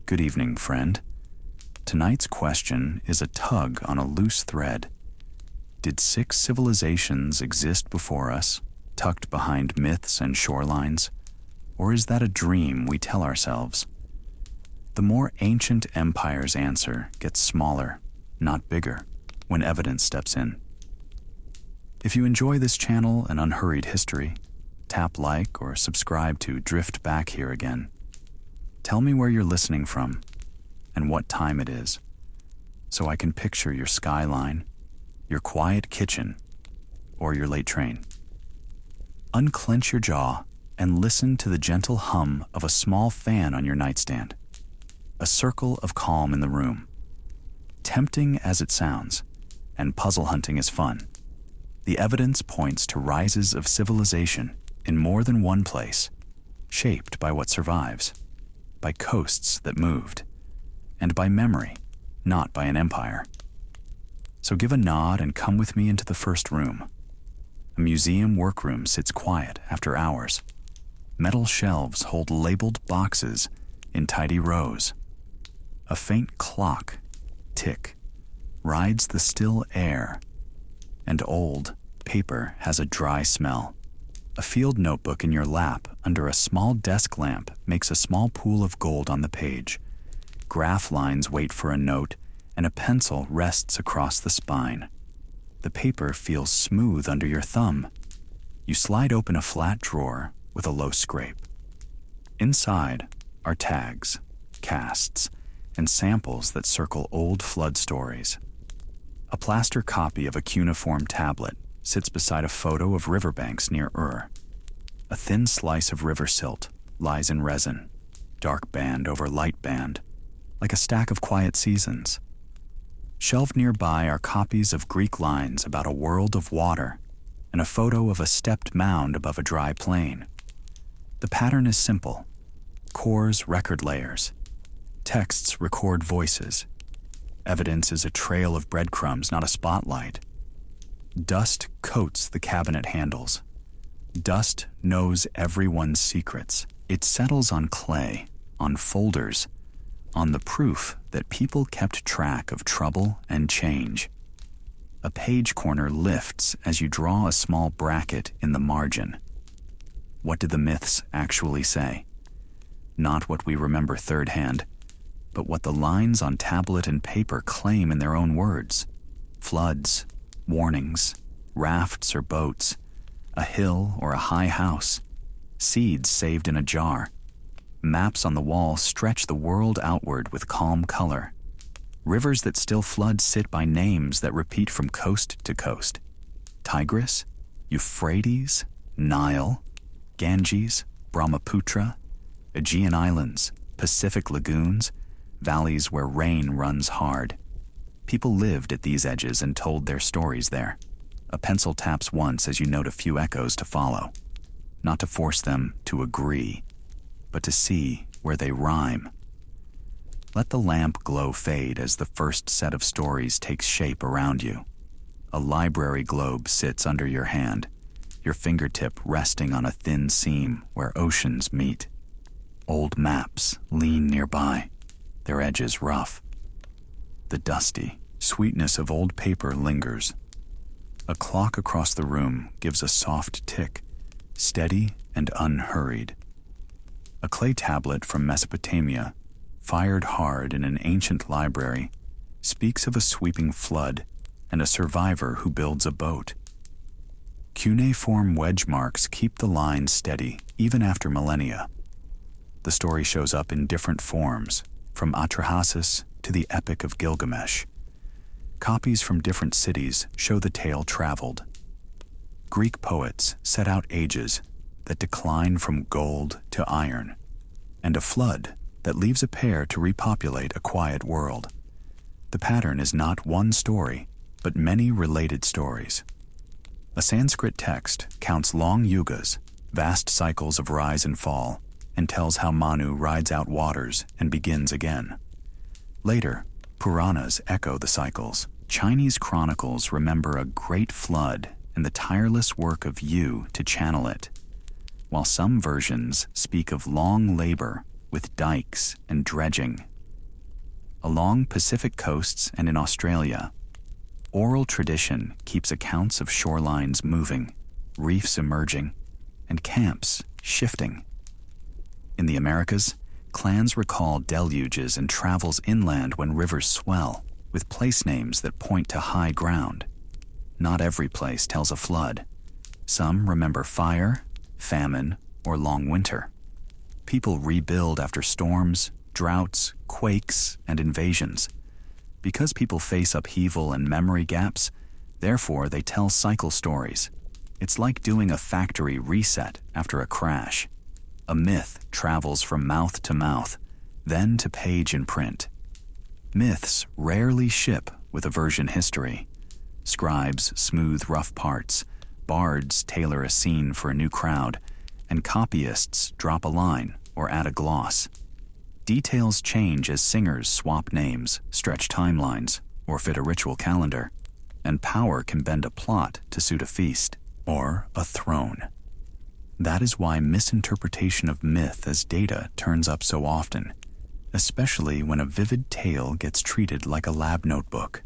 Good evening, friend. Tonight's question is a tug on a loose thread. Did 6 civilizations exist before us, tucked behind myths and shorelines? Or is that a dream we tell ourselves? The more ancient empires answer gets smaller, not bigger, when evidence steps in. If you enjoy this channel and unhurried history, tap like or subscribe to drift back here again. Tell me where you're listening from and what time it is, so I can picture your skyline, your quiet kitchen, or your late train. Unclench your jaw and listen to the gentle hum of a small fan on your nightstand, a circle of calm in the room. Tempting as it sounds, and puzzle hunting is fun, the evidence points to rises of civilization in more than one place, shaped by what survives, by coasts that moved, and by memory, not by an empire. So give a nod and come with me into the first room. A museum workroom sits quiet after hours. Metal shelves hold labeled boxes in tidy rows. A faint clock, tick, rides the still air, and old paper has a dry smell. A field notebook in your lap under a small desk lamp makes a small pool of gold on the page. Graph lines wait for a note, and a pencil rests across the spine. The paper feels smooth under your thumb. You slide open a flat drawer with a low scrape. Inside are tags, casts, and samples that circle old flood stories. A plaster copy of a cuneiform tablet sits beside a photo of riverbanks near Ur. A thin slice of river silt lies in resin, dark band over light band, like a stack of quiet seasons. Shelved nearby are copies of Greek lines about a world of water and a photo of a stepped mound above a dry plain. The pattern is simple. Cores record layers. Texts record voices. Evidence is a trail of breadcrumbs, not a spotlight. Dust coats the cabinet handles. Dust knows everyone's secrets. It settles on clay, on folders, on the proof that people kept track of trouble and change. A page corner lifts as you draw a small bracket in the margin. What did the myths actually say? Not what we remember third hand, but what the lines on tablet and paper claim in their own words. Floods, warnings, rafts or boats, a hill or a high house, seeds saved in a jar. Maps on the wall stretch the world outward with calm color. Rivers that still flood sit by names that repeat from coast to coast. Tigris, Euphrates, Nile, Ganges, Brahmaputra, Aegean Islands, Pacific lagoons, valleys where rain runs hard. People lived at these edges and told their stories there. A pencil taps once as you note a few echoes to follow, not to force them to agree, but to see where they rhyme. Let the lamp glow fade as the first set of stories takes shape around you. A library globe sits under your hand, your fingertip resting on a thin seam where oceans meet. Old maps lean nearby, their edges rough. The dusty sweetness of old paper lingers. A clock across the room gives a soft tick, steady and unhurried. A clay tablet from Mesopotamia, fired hard in an ancient library, speaks of a sweeping flood and a survivor who builds a boat. Cuneiform wedge marks keep the line steady even after millennia. The story shows up in different forms, from Atrahasis to the Epic of Gilgamesh. Copies from different cities show the tale traveled. Greek poets set out ages that decline from gold to iron, and a flood that leaves a pair to repopulate a quiet world. The pattern is not one story, but many related stories. A Sanskrit text counts long yugas, vast cycles of rise and fall, and tells how Manu rides out waters and begins again. Later, Puranas echo the cycles. Chinese chronicles remember a great flood and the tireless work of Yu to channel it, while some versions speak of long labor with dikes and dredging along Pacific coasts and in Australia. Oral tradition keeps accounts of shorelines moving, reefs emerging, and camps shifting. In the Americas, clans recall deluges and travels inland when rivers swell, with place names that point to high ground. Not every place tells a flood. Some remember fire, famine, or long winter. People rebuild after storms, droughts, quakes, and invasions. Because people face upheaval and memory gaps, therefore they tell cycle stories. It's like doing a factory reset after a crash. A myth travels from mouth to mouth, then to page in print. Myths rarely ship with a version history. Scribes smooth rough parts, bards tailor a scene for a new crowd, and copyists drop a line or add a gloss. Details change as singers swap names, stretch timelines, or fit a ritual calendar, and power can bend a plot to suit a feast or a throne. That is why misinterpretation of myth as data turns up so often, especially when a vivid tale gets treated like a lab notebook.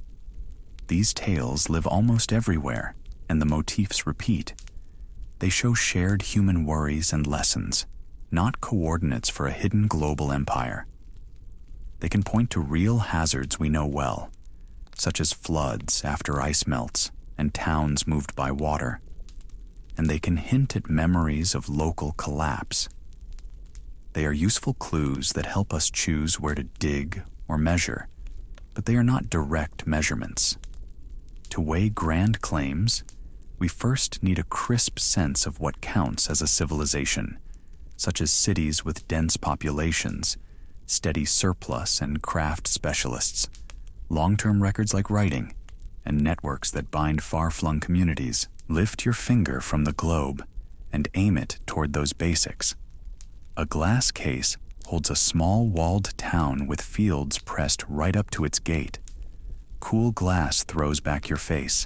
These tales live almost everywhere, and the motifs repeat. They show shared human worries and lessons, not coordinates for a hidden global empire. They can point to real hazards we know well, such as floods after ice melts and towns moved by water. And they can hint at memories of local collapse. They are useful clues that help us choose where to dig or measure, but they are not direct measurements. To weigh grand claims, we first need a crisp sense of what counts as a civilization, such as cities with dense populations, steady surplus and craft specialists, long-term records like writing, and networks that bind far-flung communities. Lift your finger from the globe and aim it toward those basics. A glass case holds a small walled town with fields pressed right up to its gate. Cool glass throws back your face,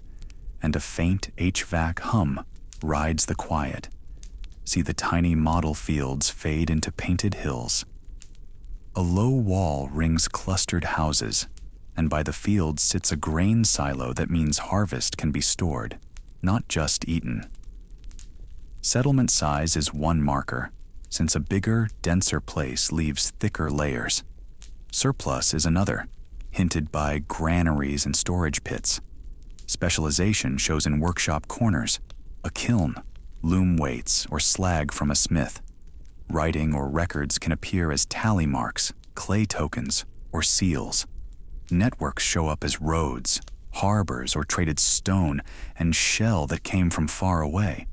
and a faint HVAC hum rides the quiet. See the tiny model fields fade into painted hills. A low wall rings clustered houses, and by the fields sits a grain silo that means harvest can be stored, not just eaten. Settlement size is one marker, since a bigger, denser place leaves thicker layers. Surplus is another, hinted by granaries and storage pits. Specialization shows in workshop corners, a kiln, loom weights, or slag from a smith. Writing or records can appear as tally marks, clay tokens, or seals. Networks show up as roads, harbors, or traded stone and shell that came from far away.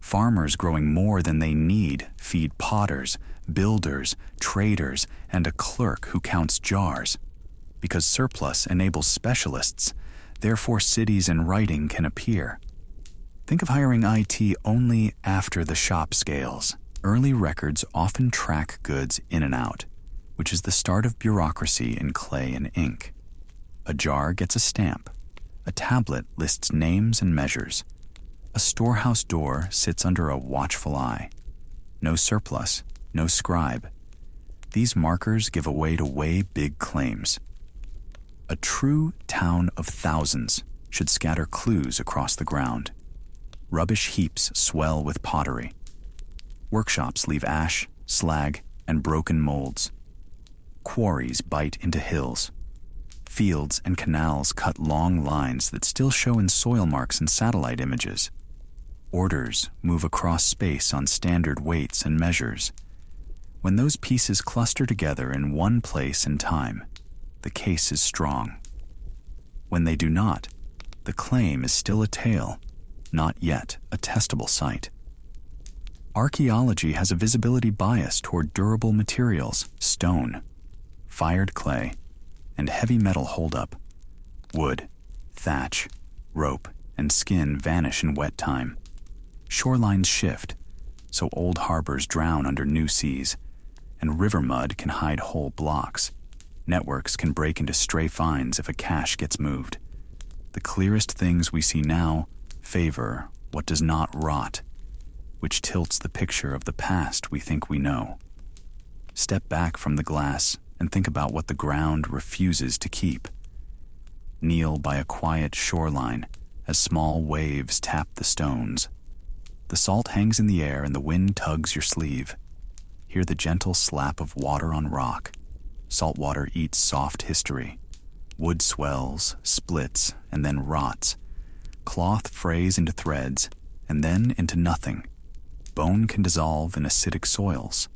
Farmers growing more than they need feed potters, builders, traders, and a clerk who counts jars. Because surplus enables specialists, therefore cities and writing can appear. Think of hiring IT only after the shop scales. Early records often track goods in and out, which is the start of bureaucracy in clay and ink. A jar gets a stamp. A tablet lists names and measures. A storehouse door sits under a watchful eye. No surplus, no scribe. These markers give a way to weigh big claims. A true town of thousands should scatter clues across the ground. Rubbish heaps swell with pottery. Workshops leave ash, slag, and broken molds. Quarries bite into hills. Fields and canals cut long lines that still show in soil marks and satellite images. Orders move across space on standard weights and measures. When those pieces cluster together in one place and time, the case is strong. When they do not, the claim is still a tale, not yet a testable site. Archaeology has a visibility bias toward durable materials, stone, fired clay, and heavy metal holdup. Wood, thatch, rope, and skin vanish in wet time. Shorelines shift, so old harbors drown under new seas, and river mud can hide whole blocks. Networks can break into stray finds if a cache gets moved. The clearest things we see now favor what does not rot, which tilts the picture of the past we think we know. Step back from the glass and think about what the ground refuses to keep. Kneel by a quiet shoreline as small waves tap the stones. The salt hangs in the air and the wind tugs your sleeve. Hear the gentle slap of water on rock. Salt water eats soft history. Wood swells, splits, and then rots. Cloth frays into threads, and then into nothing. Bone can dissolve in acidic soils.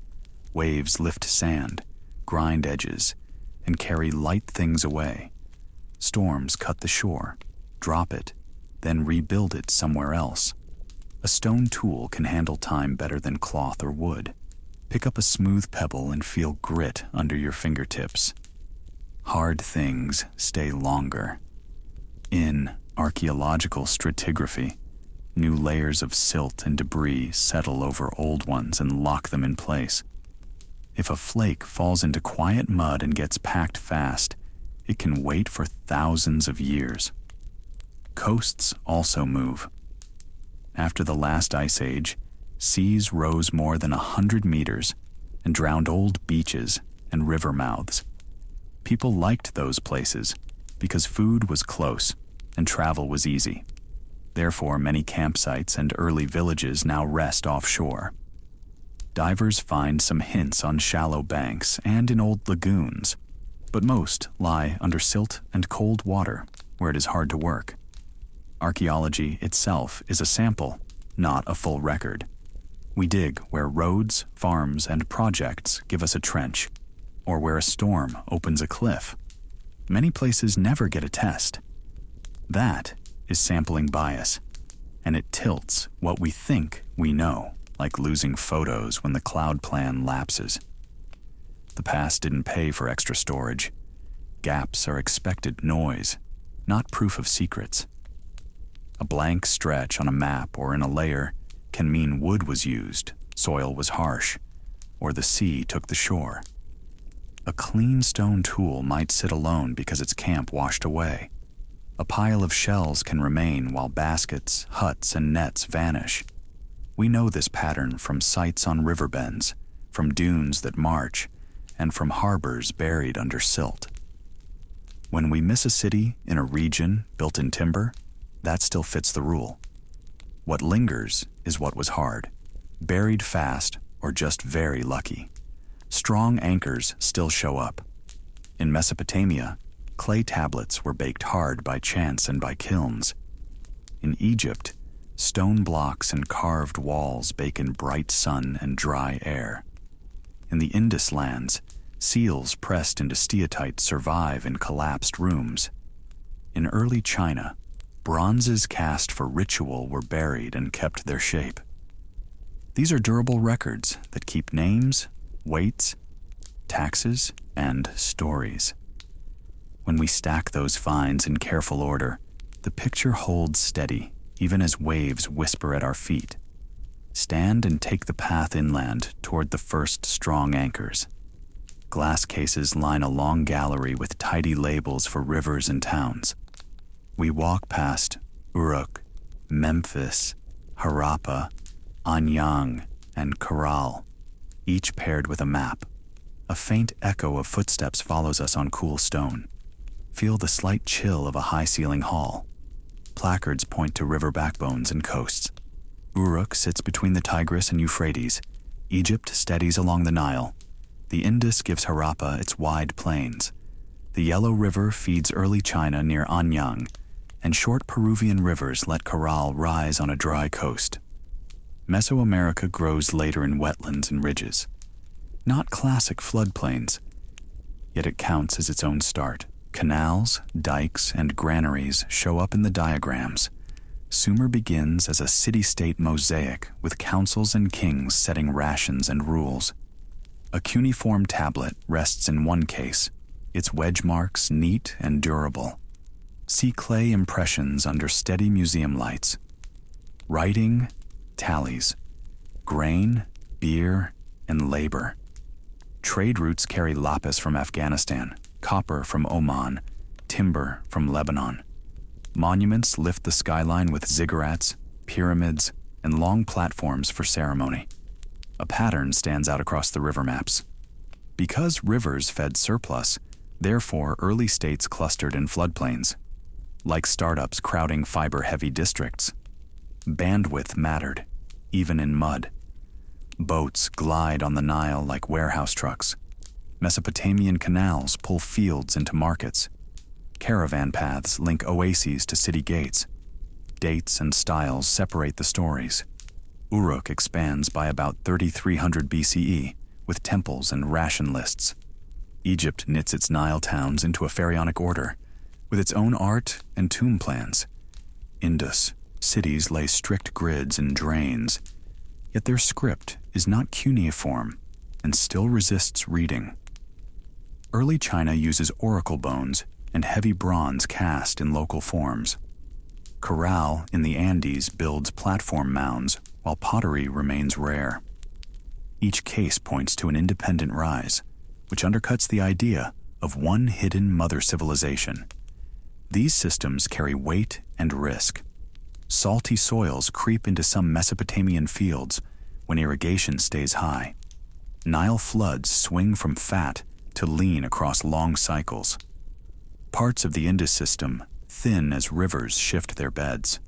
Waves lift sand, grind edges, and carry light things away. Storms cut the shore, drop it, then rebuild it somewhere else. A stone tool can handle time better than cloth or wood. Pick up a smooth pebble and feel grit under your fingertips. Hard things stay longer. In archaeological stratigraphy, new layers of silt and debris settle over old ones and lock them in place. If a flake falls into quiet mud and gets packed fast, it can wait for thousands of years. Coasts also move. After the last ice age, seas rose more than 100 meters and drowned old beaches and river mouths. People liked those places because food was close and travel was easy. Therefore, many campsites and early villages now rest offshore. Divers find some hints on shallow banks and in old lagoons, but most lie under silt and cold water where it is hard to work. Archaeology itself is a sample, not a full record. We dig where roads, farms, and projects give us a trench, or where a storm opens a cliff. Many places never get a test. That is sampling bias, and it tilts what we think we know, like losing photos when the cloud plan lapses. The past didn't pay for extra storage. Gaps are expected noise, not proof of secrets. A blank stretch on a map or in a layer can mean wood was used, soil was harsh, or the sea took the shore. A clean stone tool might sit alone because its camp washed away. A pile of shells can remain while baskets, huts, and nets vanish. We know this pattern from sites on river bends, from dunes that march, and from harbors buried under silt. When we miss a city in a region built in timber, that still fits the rule. What lingers is what was hard, buried fast, or just very lucky. Strong anchors still show up. In Mesopotamia, clay tablets were baked hard by chance and by kilns. In Egypt, stone blocks and carved walls bake in bright sun and dry air. In the Indus lands, seals pressed into steatite survive in collapsed rooms. In early China, bronzes cast for ritual were buried and kept their shape. These are durable records that keep names, weights, taxes, and stories. When we stack those finds in careful order, the picture holds steady, even as waves whisper at our feet. Stand and take the path inland toward the first strong anchors. Glass cases line a long gallery with tidy labels for rivers and towns. We walk past Uruk, Memphis, Harappa, Anyang, and Corral, each paired with a map. A faint echo of footsteps follows us on cool stone. Feel the slight chill of a high-ceiling hall. Placards point to river backbones and coasts. Uruk sits between the Tigris and Euphrates. Egypt steadies along the Nile. The Indus gives Harappa its wide plains. The Yellow River feeds early China near Anyang, and short Peruvian rivers let Corral rise on a dry coast. Mesoamerica grows later in wetlands and ridges. Not classic floodplains, yet it counts as its own start. Canals, dikes, and granaries show up in the diagrams. Sumer begins as a city-state mosaic with councils and kings setting rations and rules. A cuneiform tablet rests in one case, its wedge marks neat and durable. See clay impressions under steady museum lights. Writing, tallies. Grain, beer, and labor. Trade routes carry lapis from Afghanistan, copper from Oman, timber from Lebanon. Monuments lift the skyline with ziggurats, pyramids, and long platforms for ceremony. A pattern stands out across the river maps. Because rivers fed surplus, therefore early states clustered in floodplains, like startups crowding fiber-heavy districts. Bandwidth mattered, even in mud. Boats glide on the Nile like warehouse trucks. Mesopotamian canals pull fields into markets. Caravan paths link oases to city gates. Dates and styles separate the stories. Uruk expands by about 3300 BCE, with temples and ration lists. Egypt knits its Nile towns into a pharaonic order, with its own art and tomb plans. Indus, cities lay strict grids and drains, yet their script is not cuneiform and still resists reading. Early China uses oracle bones and heavy bronze cast in local forms. Corral in the Andes builds platform mounds, while pottery remains rare. Each case points to an independent rise, which undercuts the idea of one hidden mother civilization. These systems carry weight and risk. Salty soils creep into some Mesopotamian fields when irrigation stays high. Nile floods swing from fat to lean across long cycles. Parts of the Indus system thin as rivers shift their beds.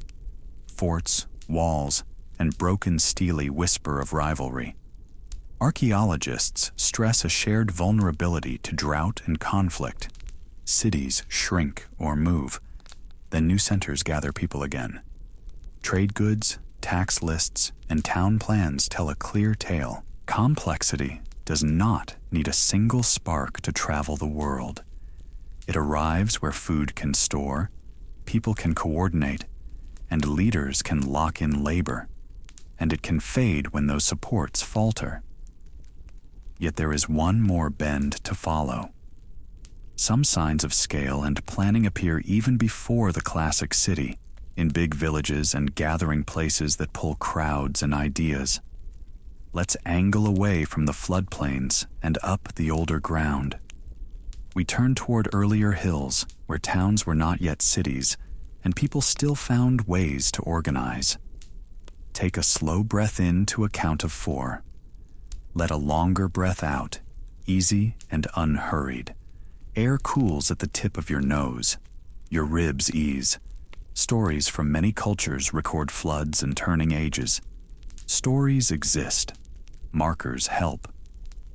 Forts, walls, and broken stele whisper of rivalry. Archaeologists stress a shared vulnerability to drought and conflict. Cities shrink or move, then new centers gather people again. Trade goods, tax lists, and town plans tell a clear tale. Complexity does not need a single spark to travel the world. It arrives where food can store, people can coordinate, and leaders can lock in labor, and it can fade when those supports falter. Yet there is one more bend to follow. Some signs of scale and planning appear even before the classic city, in big villages and gathering places that pull crowds and ideas. Let's angle away from the floodplains and up the older ground. We turn toward earlier hills, where towns were not yet cities, and people still found ways to organize. Take a slow breath in to a count of 4. Let a longer breath out, easy and unhurried. Air cools at the tip of your nose. Your ribs ease. Stories from many cultures record floods and turning ages. Stories exist. Markers help.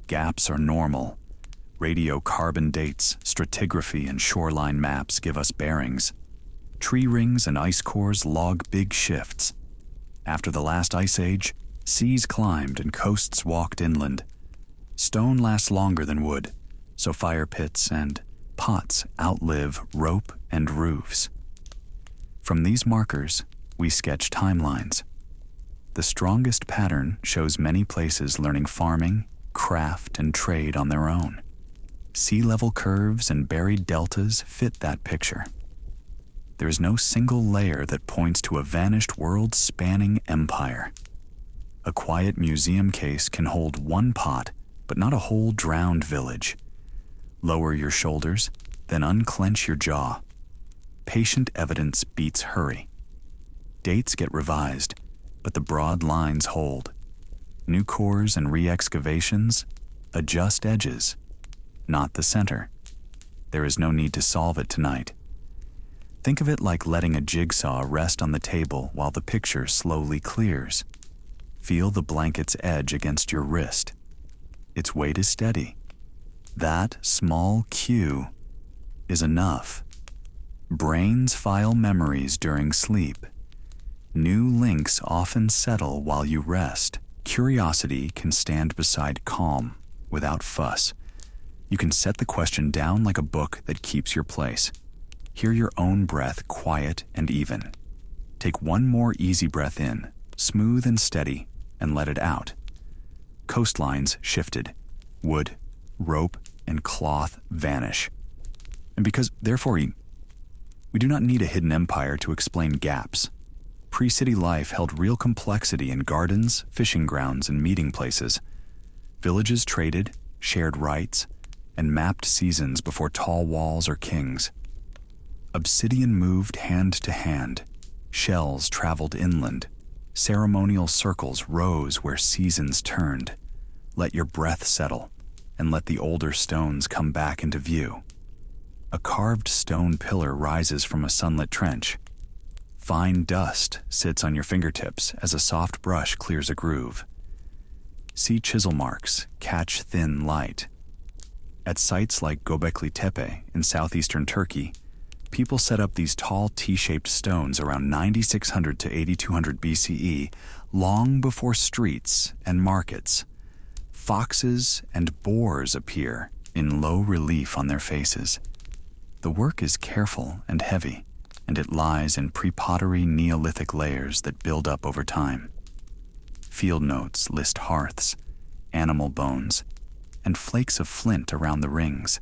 Gaps are normal. Radiocarbon dates, stratigraphy, and shoreline maps give us bearings. Tree rings and ice cores log big shifts. After the last ice age, seas climbed and coasts walked inland. Stone lasts longer than wood, so fire pits and pots outlive rope and roofs. From these markers, we sketch timelines. The strongest pattern shows many places learning farming, craft, and trade on their own. Sea level curves and buried deltas fit that picture. There is no single layer that points to a vanished world-spanning empire. A quiet museum case can hold one pot, but not a whole drowned village. Lower your shoulders, then unclench your jaw. Patient evidence beats hurry. Dates get revised, but the broad lines hold. New cores and re-excavations adjust edges, not the center. There is no need to solve it tonight. Think of it like letting a jigsaw rest on the table while the picture slowly clears. Feel the blanket's edge against your wrist. Its weight is steady. That small cue is enough. Brains file memories during sleep. New links often settle while you rest. Curiosity can stand beside calm, without fuss. You can set the question down like a book that keeps your place. Hear your own breath quiet and even. Take one more easy breath in, smooth and steady, and let it out. Coastlines shifted. Wood, rope, and cloth vanish. And because, therefore, we do not need a hidden empire to explain gaps. Pre-city life held real complexity in gardens, fishing grounds, and meeting places. Villages traded, shared rights, and mapped seasons before tall walls or kings. Obsidian moved hand to hand. Shells traveled inland. Ceremonial circles rose where seasons turned. Let your breath settle. and let the older stones come back into view. A carved stone pillar rises from a sunlit trench. Fine dust sits on your fingertips as a soft brush clears a groove. See chisel marks catch thin light. At sites like Göbekli Tepe in southeastern Turkey, people set up these tall T-shaped stones around 9600 to 8200 BCE, long before streets and markets. Foxes and boars appear in low relief on their faces. The work is careful and heavy, and it lies in pre-pottery Neolithic layers that build up over time. Field notes list hearths, animal bones, and flakes of flint around the rings.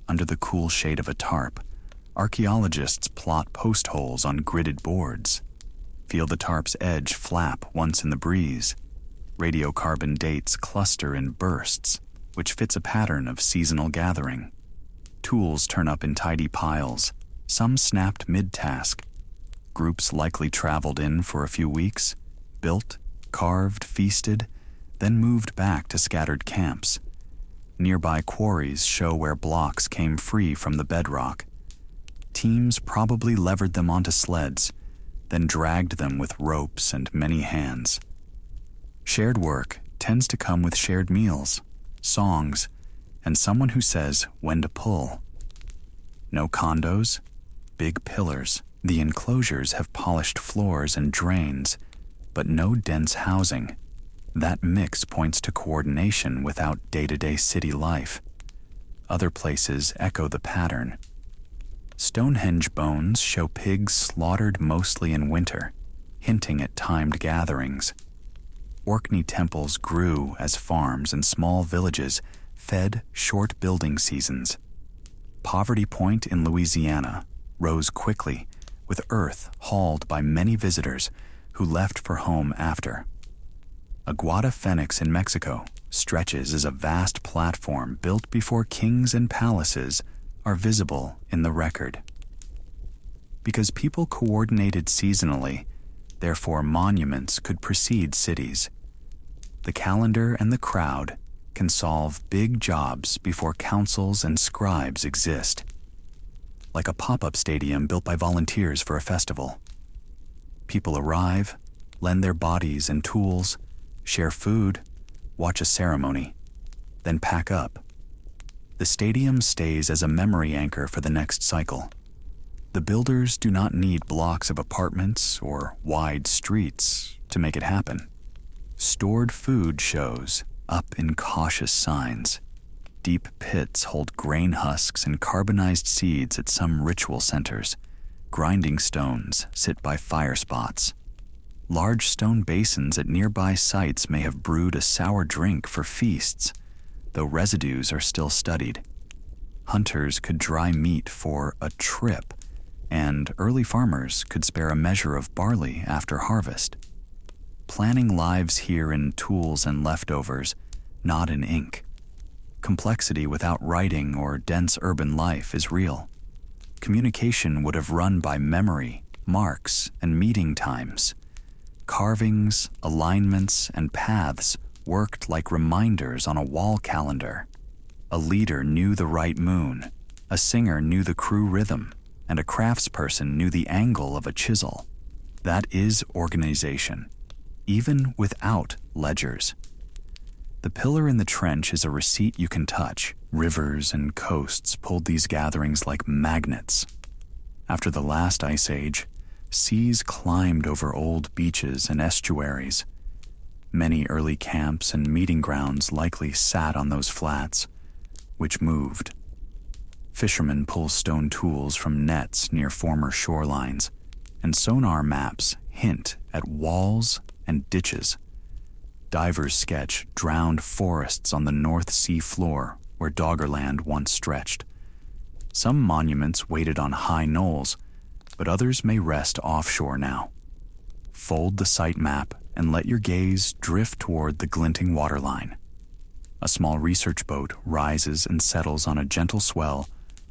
Under the cool shade of a tarp, archaeologists plot post holes on gridded boards. Feel the tarp's edge flap once in the breeze. Radiocarbon dates cluster in bursts, which fits a pattern of seasonal gathering. Tools turn up in tidy piles, some snapped mid-task. Groups likely traveled in for a few weeks, built, carved, feasted, then moved back to scattered camps. Nearby quarries show where blocks came free from the bedrock. Teams probably levered them onto sleds, then dragged them with ropes and many hands. Shared work tends to come with shared meals, songs, and someone who says when to pull. No condos, big pillars. The enclosures have polished floors and drains, but no dense housing. That mix points to coordination without day-to-day city life. Other places echo the pattern. Stonehenge bones show pigs slaughtered mostly in winter, hinting at timed gatherings. Orkney temples grew as farms and small villages fed short building seasons. Poverty Point in Louisiana rose quickly, with earth hauled by many visitors who left for home after. Aguada Phoenix in Mexico stretches as a vast platform built before kings and palaces are visible in the record. Because people coordinated seasonally, therefore monuments could precede cities. The calendar and the crowd can solve big jobs before councils and scribes exist. Like a pop-up stadium built by volunteers for a festival. People arrive, lend their bodies and tools, share food, watch a ceremony, then pack up. The stadium stays as a memory anchor for the next cycle. The builders do not need blocks of apartments or wide streets to make it happen. Stored food shows up in cautious signs. Deep pits hold grain husks and carbonized seeds at some ritual centers. Grinding stones sit by fire spots. Large stone basins at nearby sites may have brewed a sour drink for feasts, though residues are still studied. Hunters could dry meat for a trip, and early farmers could spare a measure of barley after harvest. Planning lives here in tools and leftovers, not in ink. Complexity without writing or dense urban life is real. Communication would have run by memory, marks, and meeting times. Carvings, alignments, and paths worked like reminders on a wall calendar. A leader knew the right moon, a singer knew the crew rhythm, and a craftsperson knew the angle of a chisel. That is organization, even without ledgers. The pillar in the trench is a receipt you can touch. Rivers and coasts pulled these gatherings like magnets. After the last ice age, seas climbed over old beaches and estuaries. Many early camps and meeting grounds likely sat on those flats, which moved. Fishermen pull stone tools from nets near former shorelines, and sonar maps hint at walls and ditches. Divers sketch drowned forests on the North Sea floor where Doggerland once stretched. Some monuments waited on high knolls, but others may rest offshore now. Fold the site map and let your gaze drift toward the glinting waterline. A small research boat rises and settles on a gentle swell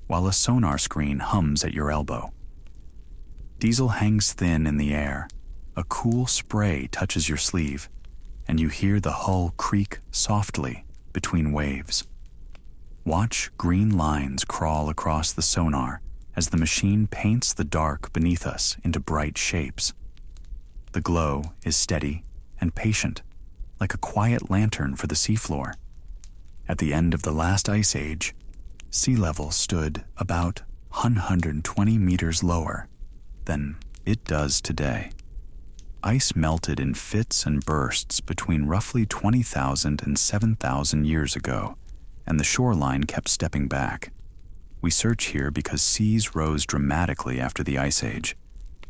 while a sonar screen hums at your elbow. Diesel hangs thin in the air. A cool spray touches your sleeve, and you hear the hull creak softly between waves. Watch green lines crawl across the sonar as the machine paints the dark beneath us into bright shapes. The glow is steady and patient, like a quiet lantern for the seafloor. At the end of the last ice age, sea level stood about 120 meters lower than it does today. Ice melted in fits and bursts between roughly 20,000 and 7,000 years ago, and the shoreline kept stepping back. We search here because seas rose dramatically after the Ice Age.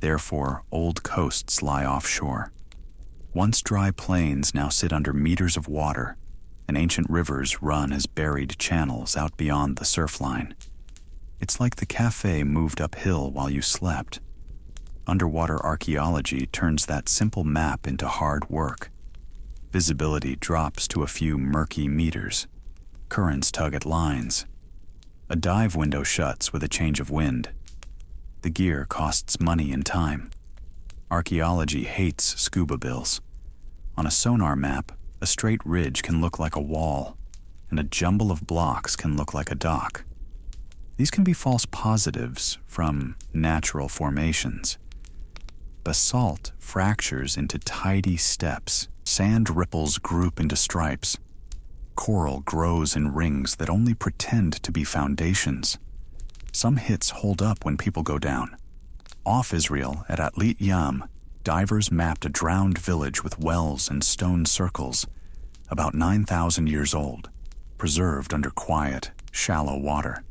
Therefore, old coasts lie offshore. Once dry plains now sit under meters of water, and ancient rivers run as buried channels out beyond the surf line. It's like the cafe moved uphill while you slept. Underwater archaeology turns that simple map into hard work. Visibility drops to a few murky meters. Currents tug at lines. A dive window shuts with a change of wind. The gear costs money and time. Archaeology hates scuba bills. On a sonar map, a straight ridge can look like a wall, and a jumble of blocks can look like a dock. These can be false positives from natural formations. Basalt fractures into tidy steps. Sand ripples group into stripes. Coral grows in rings that only pretend to be foundations. Some hits hold up when people go down. Off Israel at Atlit Yam, divers mapped a drowned village with wells and stone circles, about 9,000 years old, preserved under quiet, shallow water.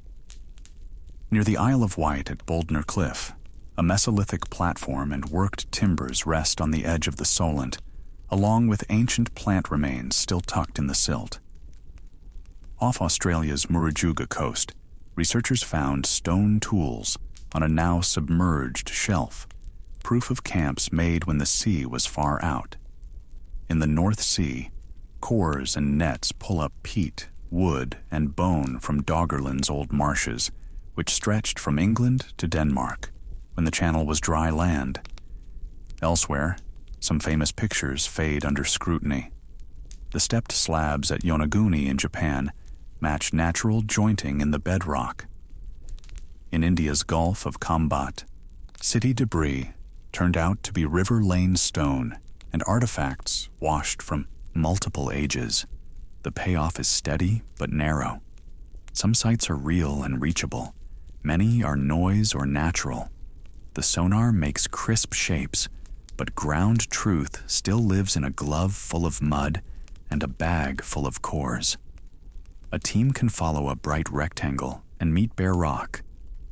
Near the Isle of Wight at Boldner Cliff, a Mesolithic platform and worked timbers rest on the edge of the Solent, along with ancient plant remains still tucked in the silt. Off Australia's Murujuga coast, researchers found stone tools on a now submerged shelf, proof of camps made when the sea was far out. In the North Sea, cores and nets pull up peat, wood, and bone from Doggerland's old marshes, which stretched from England to Denmark when the channel was dry land. Elsewhere, some famous pictures fade under scrutiny. The stepped slabs at Yonaguni in Japan match natural jointing in the bedrock. In India's Gulf of Khambhat, city debris turned out to be river lane stone and artifacts washed from multiple ages. The payoff is steady but narrow. Some sites are real and reachable. Many are noise or natural. The sonar makes crisp shapes, but ground truth still lives in a glove full of mud and a bag full of cores. A team can follow a bright rectangle and meet bare rock,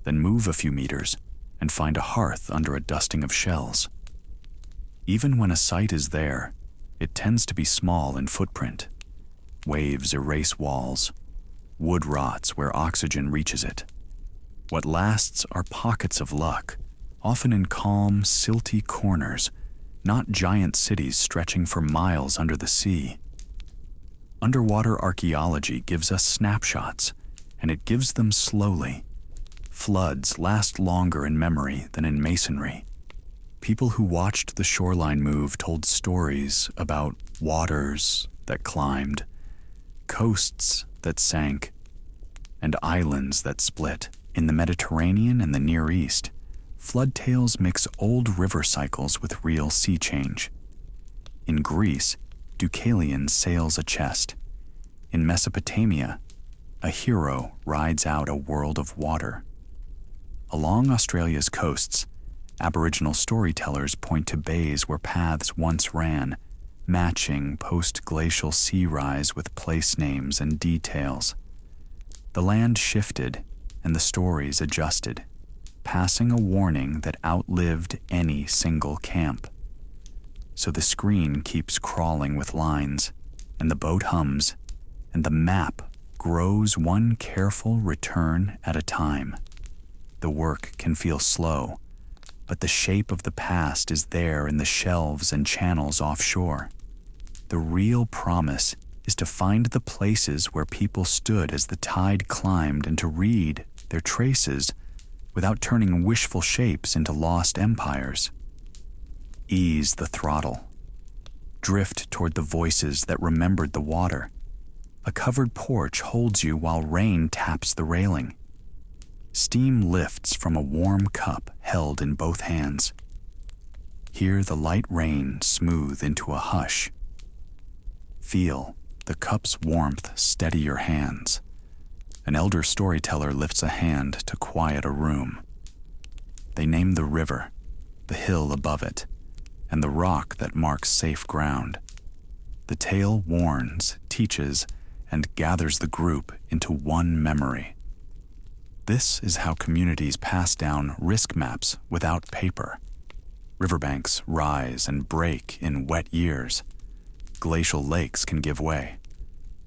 then move a few meters and find a hearth under a dusting of shells. Even when a site is there, it tends to be small in footprint. Waves erase walls. Wood rots where oxygen reaches it. What lasts are pockets of luck, often in calm, silty corners, not giant cities stretching for miles under the sea. Underwater archaeology gives us snapshots, and it gives them slowly. Floods last longer in memory than in masonry. People who watched the shoreline move told stories about waters that climbed, coasts that sank, and islands that split. In the Mediterranean and the Near East, flood tales mix old river cycles with real sea change. In Greece, Deucalion sails a chest. In Mesopotamia, a hero rides out a world of water. Along Australia's coasts, Aboriginal storytellers point to bays where paths once ran, matching post-glacial sea rise with place names and details. The land shifted and the stories adjusted, passing a warning that outlived any single camp. So the screen keeps crawling with lines, and the boat hums, and the map grows one careful return at a time. The work can feel slow, but the shape of the past is there in the shelves and channels offshore. The real promise is to find the places where people stood as the tide climbed and to read their traces without turning wishful shapes into lost empires. Ease the throttle. Drift toward the voices that remembered the water. A covered porch holds you while rain taps the railing. Steam lifts from a warm cup held in both hands. Hear the light rain smooth into a hush. Feel the cup's warmth steady your hands. An elder storyteller lifts a hand to quiet a room. They name the river, the hill above it, and the rock that marks safe ground. The tale warns, teaches, and gathers the group into one memory. This is how communities pass down risk maps without paper. Riverbanks rise and break in wet years. Glacial lakes can give way.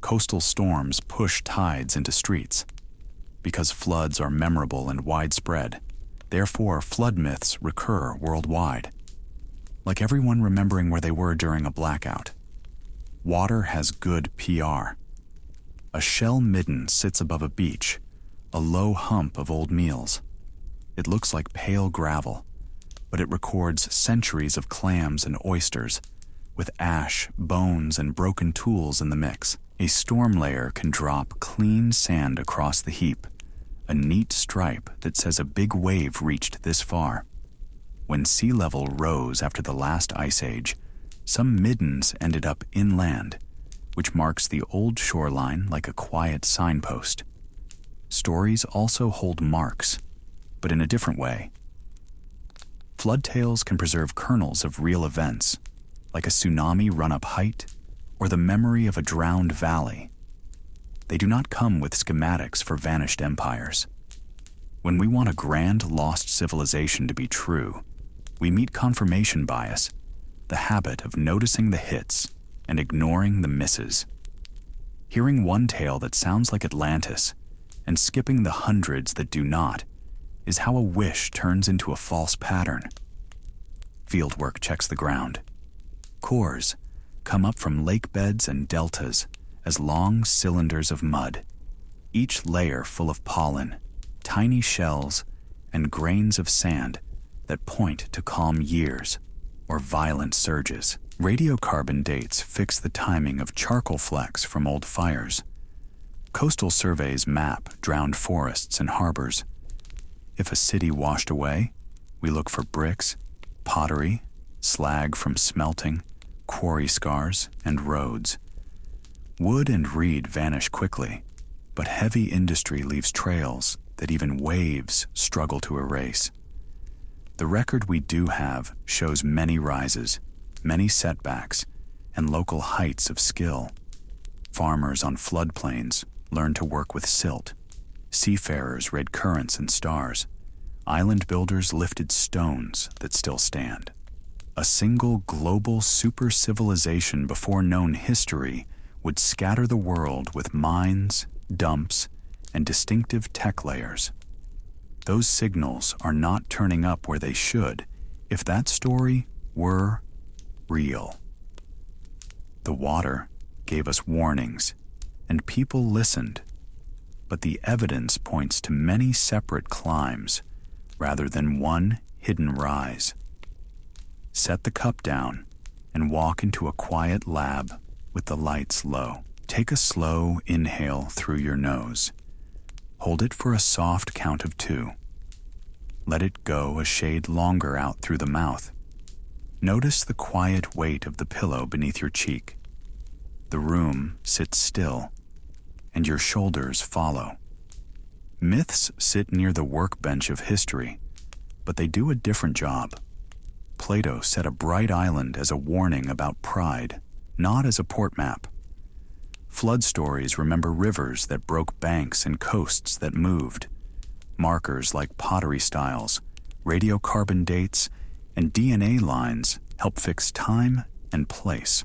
Coastal storms push tides into streets. Because floods are memorable and widespread, therefore flood myths recur worldwide. Like everyone remembering where they were during a blackout. Water has good PR. A shell midden sits above a beach, a low hump of old meals. It looks like pale gravel, but it records centuries of clams and oysters, with ash, bones, and broken tools in the mix. A storm layer can drop clean sand across the heap, a neat stripe that says a big wave reached this far. When sea level rose after the last ice age, some middens ended up inland, which marks the old shoreline like a quiet signpost. Stories also hold marks, but in a different way. Flood tales can preserve kernels of real events, like a tsunami run-up height or the memory of a drowned valley. They do not come with schematics for vanished empires. When we want a grand lost civilization to be true, we meet confirmation bias, the habit of noticing the hits and ignoring the misses. Hearing one tale that sounds like Atlantis and skipping the hundreds that do not is how a wish turns into a false pattern. Fieldwork checks the ground. Cores come up from lake beds and deltas as long cylinders of mud, each layer full of pollen, tiny shells, and grains of sand that point to calm years or violent surges. Radiocarbon dates fix the timing of charcoal flecks from old fires. Coastal surveys map drowned forests and harbors. If a city washed away, we look for bricks, pottery, slag from smelting, quarry scars, and roads. Wood and reed vanish quickly, but heavy industry leaves trails that even waves struggle to erase. The record we do have shows many rises, many setbacks, and local heights of skill. Farmers on floodplains learned to work with silt. Seafarers read currents and stars. Island builders lifted stones that still stand. A single global super-civilization before known history would scatter the world with mines, dumps, and distinctive tech layers. Those signals are not turning up where they should if that story were real. The water gave us warnings, and people listened, but the evidence points to many separate climbs rather than one hidden rise. Set the cup down and walk into a quiet lab with the lights low. Take a slow inhale through your nose. Hold it for a soft count of 2. Let it go a shade longer out through the mouth. Notice the quiet weight of the pillow beneath your cheek. The room sits still, and your shoulders follow. Myths sit near the workbench of history, but they do a different job. Plato set a bright island as a warning about pride, not as a port map. Flood stories remember rivers that broke banks and coasts that moved. Markers like pottery styles, radiocarbon dates, and DNA lines help fix time and place.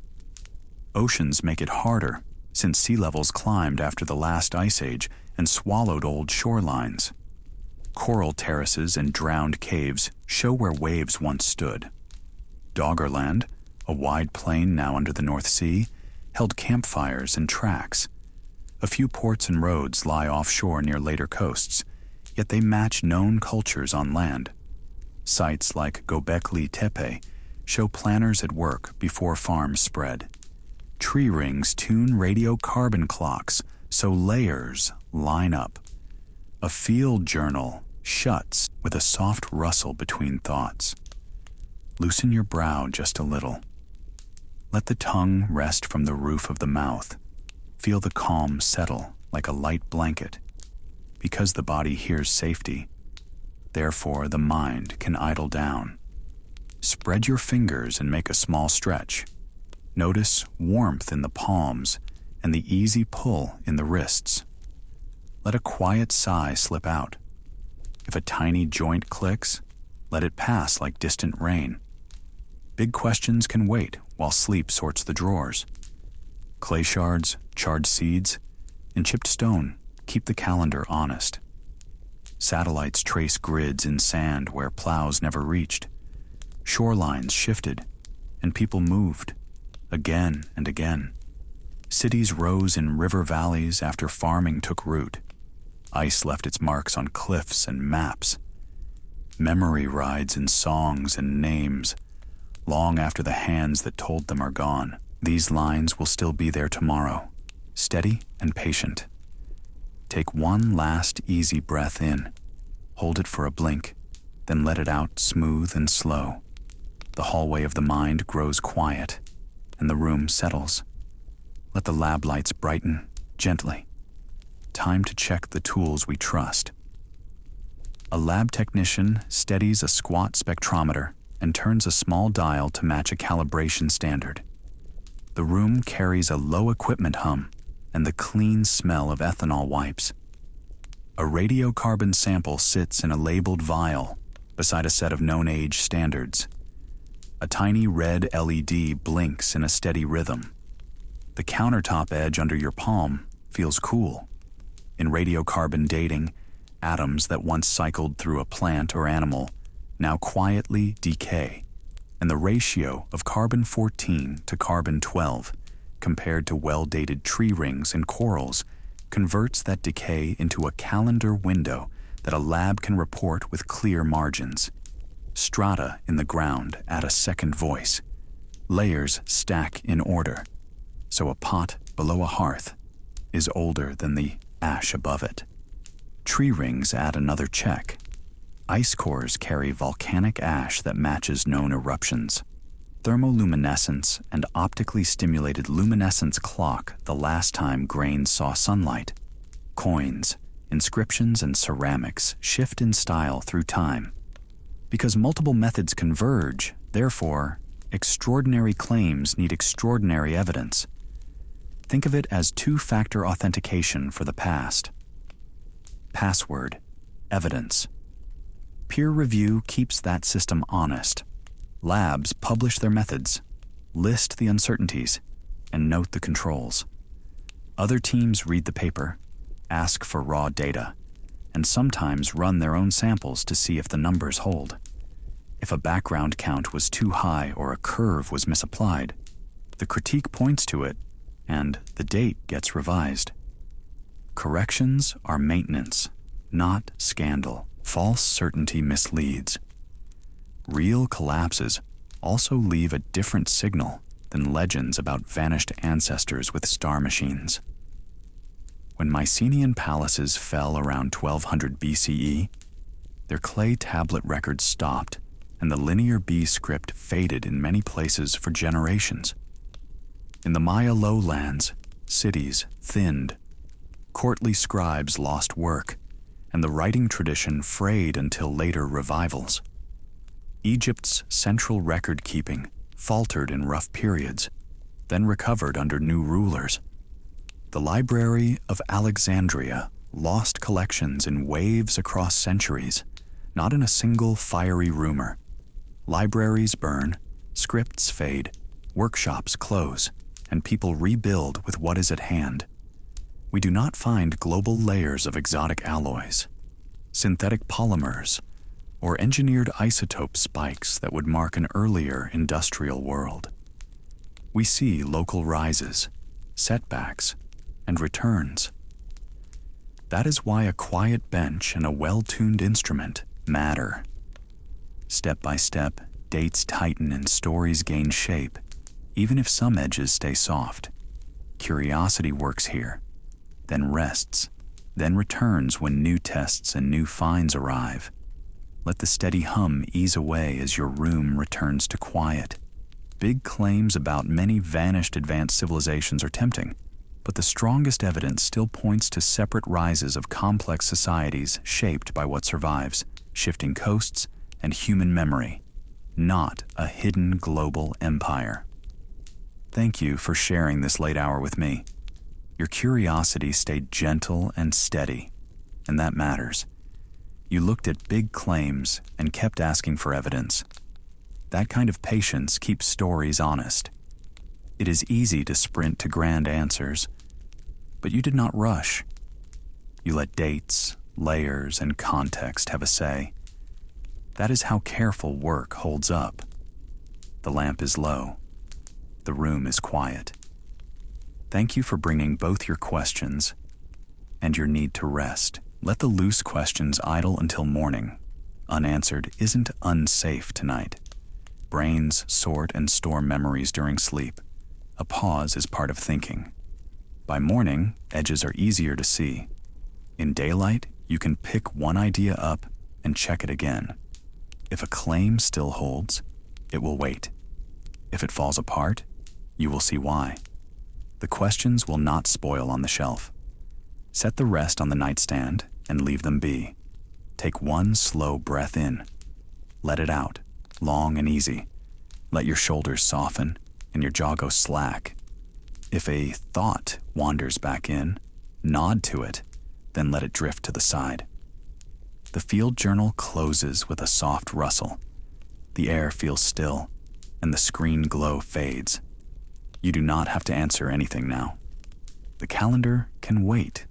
Oceans make it harder, since sea levels climbed after the last ice age and swallowed old shorelines. Coral terraces and drowned caves show where waves once stood. Doggerland, a wide plain now under the North Sea, held campfires and tracks. A few ports and roads lie offshore near later coasts, yet they match known cultures on land. Sites like Göbekli Tepe show planners at work before farms spread. Tree rings tune radiocarbon clocks so layers line up. A field journal shuts with a soft rustle between thoughts. Loosen your brow just a little. Let the tongue rest from the roof of the mouth. Feel the calm settle like a light blanket. Because the body hears safety, therefore the mind can idle down. Spread your fingers and make a small stretch. Notice warmth in the palms and the easy pull in the wrists. Let a quiet sigh slip out. If a tiny joint clicks, let it pass like distant rain. Big questions can wait while sleep sorts the drawers. Clay shards, charred seeds, and chipped stone keep the calendar honest. Satellites trace grids in sand where plows never reached. Shorelines shifted, and people moved, again and again. Cities rose in river valleys after farming took root. Ice left its marks on cliffs and maps. Memory rides in songs and names, long after the hands that told them are gone. These lines will still be there tomorrow, steady and patient. Take one last easy breath in. Hold it for a blink, then let it out smooth and slow. The hallway of the mind grows quiet, and the room settles. Let the lab lights brighten gently. Time to check the tools we trust. A lab technician steadies a squat spectrometer and turns a small dial to match a calibration standard. The room carries a low equipment hum and the clean smell of ethanol wipes. A radiocarbon sample sits in a labeled vial beside a set of known age standards. A tiny red LED blinks in a steady rhythm. The countertop edge under your palm feels cool. In radiocarbon dating, atoms that once cycled through a plant or animal now quietly decay, and the ratio of carbon-14 to carbon-12 compared to well-dated tree rings and corals converts that decay into a calendar window that a lab can report with clear margins. Strata in the ground add a second voice. Layers stack in order, so a pot below a hearth is older than the ash above it. Tree rings add another check. Ice cores carry volcanic ash that matches known eruptions. Thermoluminescence and optically stimulated luminescence clock the last time grains saw sunlight. Coins, inscriptions, and ceramics shift in style through time. Because multiple methods converge, therefore, extraordinary claims need extraordinary evidence. Think of it as two-factor authentication for the past. Password, evidence. Peer review keeps that system honest. Labs publish their methods, list the uncertainties, and note the controls. Other teams read the paper, ask for raw data, and sometimes run their own samples to see if the numbers hold. If a background count was too high or a curve was misapplied, the critique points to it, and the date gets revised. Corrections are maintenance, not scandal. False certainty misleads. Real collapses also leave a different signal than legends about vanished ancestors with star machines. When Mycenaean palaces fell around 1200 BCE, their clay tablet records stopped and the linear B script faded in many places for generations. In the Maya lowlands, cities thinned. Courtly scribes lost work, and the writing tradition frayed until later revivals. Egypt's central record-keeping faltered in rough periods, then recovered under new rulers. The Library of Alexandria lost collections in waves across centuries, not in a single fiery rumor. Libraries burn, scripts fade, workshops close, and people rebuild with what is at hand. We do not find global layers of exotic alloys, synthetic polymers, or engineered isotope spikes that would mark an earlier industrial world. We see local rises, setbacks, and returns. That is why a quiet bench and a well-tuned instrument matter. Step by step, dates tighten and stories gain shape, even if some edges stay soft. Curiosity works here, then rests, then returns when new tests and new finds arrive. Let the steady hum ease away as your room returns to quiet. Big claims about many vanished advanced civilizations are tempting, but the strongest evidence still points to separate rises of complex societies shaped by what survives, shifting coasts and human memory, not a hidden global empire. Thank you for sharing this late hour with me. Your curiosity stayed gentle and steady, and that matters. You looked at big claims and kept asking for evidence. That kind of patience keeps stories honest. It is easy to sprint to grand answers, but you did not rush. You let dates, layers, and context have a say. That is how careful work holds up. The lamp is low. The room is quiet. Thank you for bringing both your questions and your need to rest. Let the loose questions idle until morning. Unanswered isn't unsafe tonight. Brains sort and store memories during sleep. A pause is part of thinking. By morning, edges are easier to see. In daylight, you can pick one idea up and check it again. If a claim still holds, it will wait. If it falls apart, you will see why. The questions will not spoil on the shelf. Set the rest on the nightstand and leave them be. Take one slow breath in. Let it out, long and easy. Let your shoulders soften and your jaw go slack. If a thought wanders back in, nod to it, then let it drift to the side. The field journal closes with a soft rustle. The air feels still, and the screen glow fades. You do not have to answer anything now. The calendar can wait.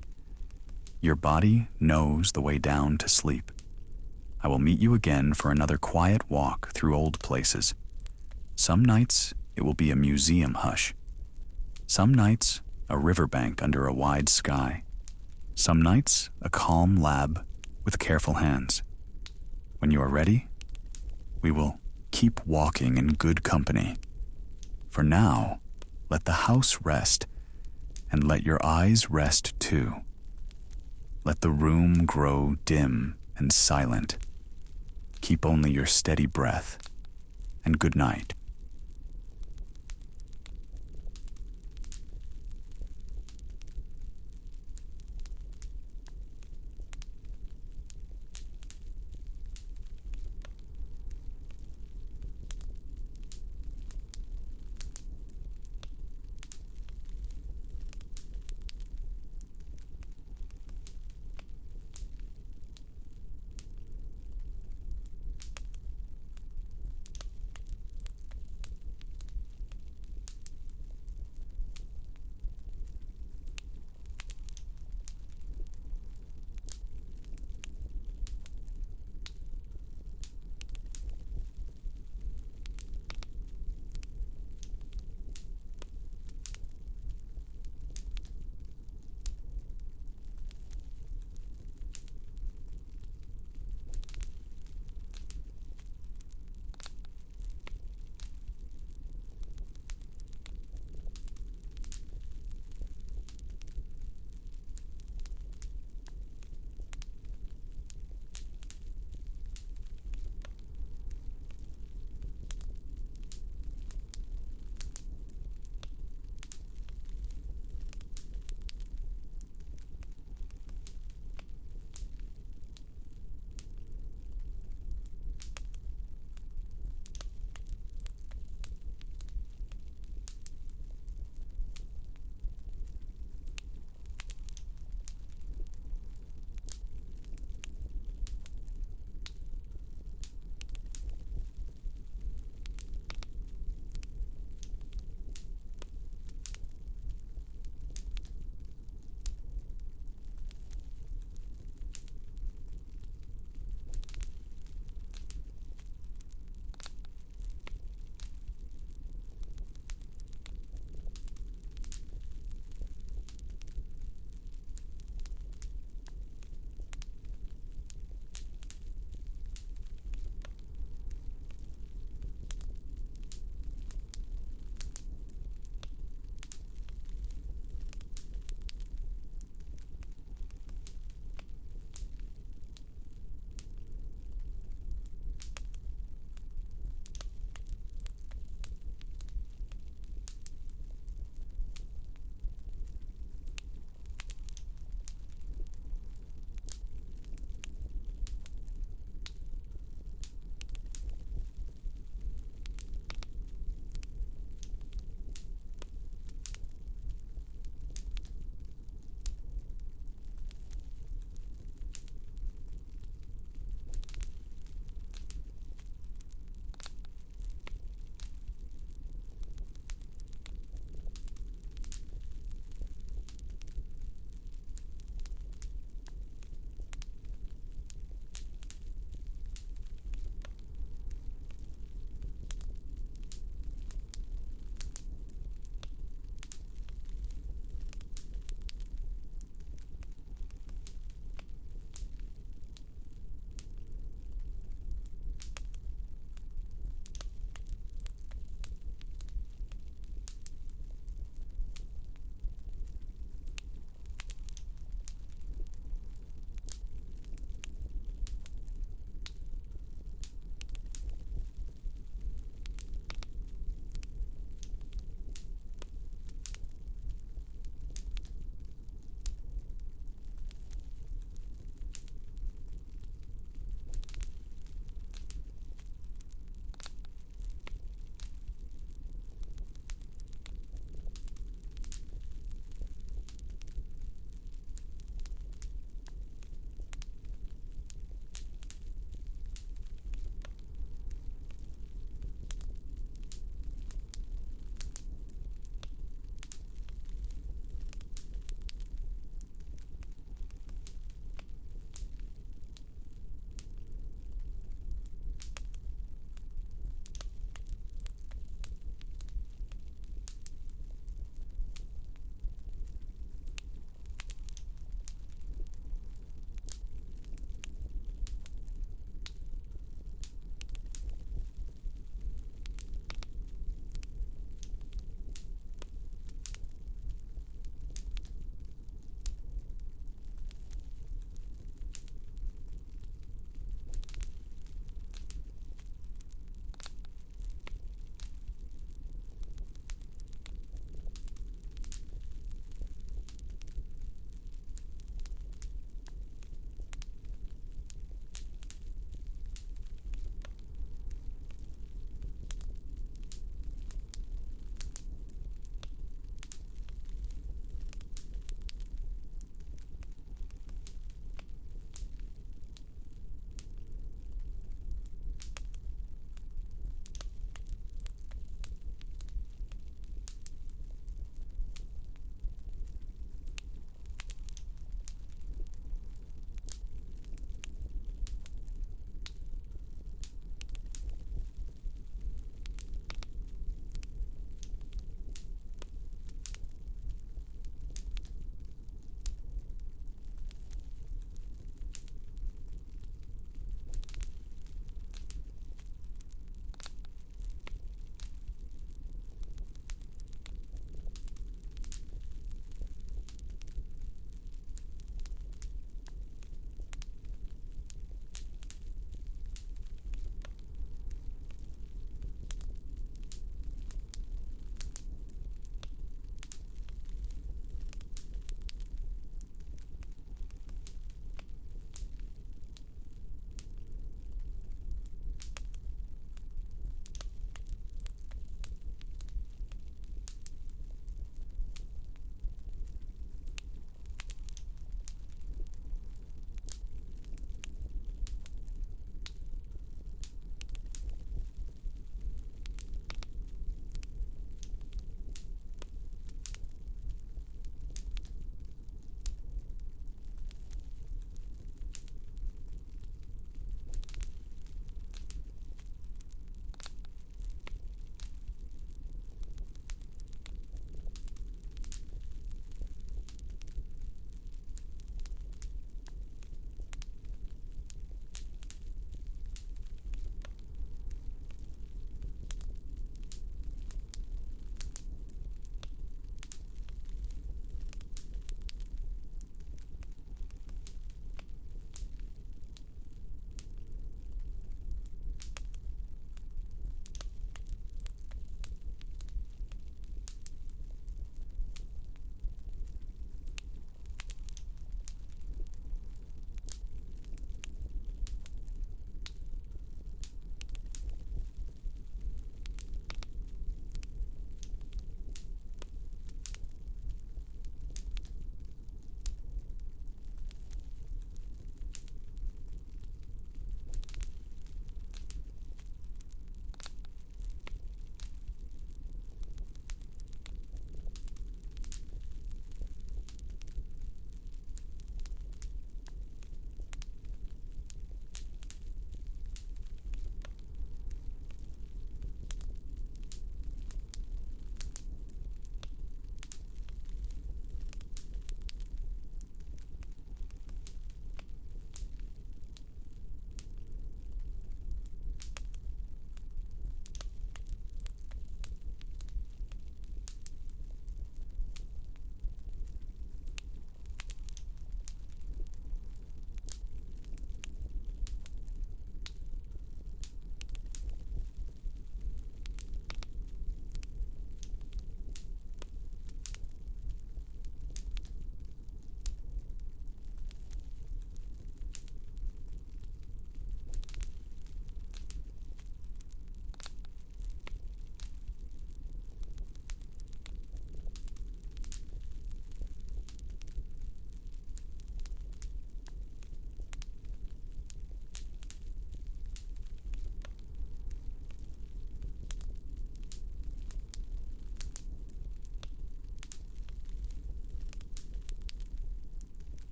Your body knows the way down to sleep. I will meet you again for another quiet walk through old places. Some nights it will be a museum hush. Some nights a riverbank under a wide sky. Some nights a calm lab with careful hands. When you are ready, we will keep walking in good company. For now, let the house rest, and let your eyes rest too. Let the room grow dim and silent. Keep only your steady breath, and good night.